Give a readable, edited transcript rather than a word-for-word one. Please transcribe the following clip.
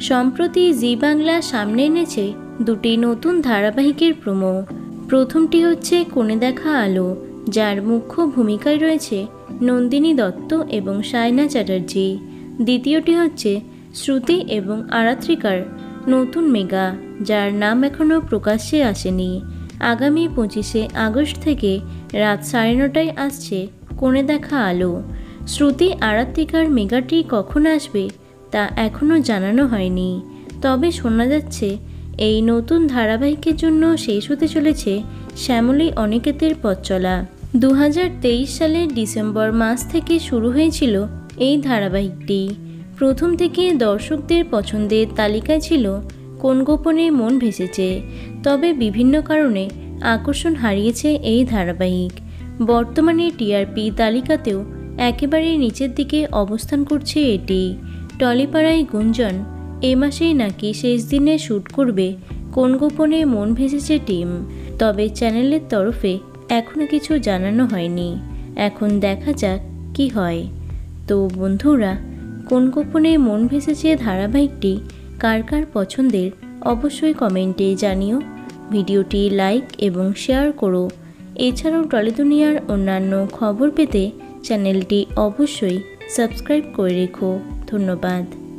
সম্প্রতি জি বাংলা সামনে এনেছে দুটি নতুন ধারাবাহিকের প্রোমো। প্রথমটি হচ্ছে কোণে দেখা আলো, যার মুখ্য ভূমিকায় রয়েছে নন্দিনী দত্ত এবং সায়না চ্যাটার্জি। দ্বিতীয়টি হচ্ছে শ্রুতি এবং আরাত্রিকার নতুন মেগা, যার নাম এখনও প্রকাশ্যে আসেনি। আগামী 25শে আগস্ট থেকে রাত 9:30টায় আসছে কোণে দেখা আলো। শ্রুতি আরাত্রিকার মেগাটি কখন আসবে তা এখনও জানানো হয়নি, তবে শোনা যাচ্ছে এই নতুন ধারাবাহিকের জন্য শেষ হতে চলেছে শ্যামলী অনিকেতের পথ চলা। 2023 সালের ডিসেম্বর মাস থেকে শুরু হয়েছিল এই ধারাবাহিকটি। প্রথম থেকে দর্শকদের পছন্দের তালিকায় ছিল কোন গোপনে মন ভেসেছে, তবে বিভিন্ন কারণে আকর্ষণ হারিয়েছে এই ধারাবাহিক। বর্তমানে টিআরপি তালিকাতেও একেবারে নিচের দিকে অবস্থান করছে এটি। টলিপাড়ায় গুঞ্জন এ মাসেই নাকি শেষ দিনে শ্যুট করবে কোন গোপনে মন ভেসেছে টিম, তবে চ্যানেলের তরফে এখনও কিছু জানানো হয়নি। এখন দেখা যাক কি হয়। তো বন্ধুরা, কোন গোপনে মন ভেসেছে ধারাবাহিকটি কার কার পছন্দের অবশ্যই কমেন্টে জানিও। ভিডিওটি লাইক এবং শেয়ার করো। এছাড়াও টলি দুনিয়ার অন্যান্য খবর পেতে চ্যানেলটি অবশ্যই সাবস্ক্রাইব করে রেখো। ধন্যবাদ।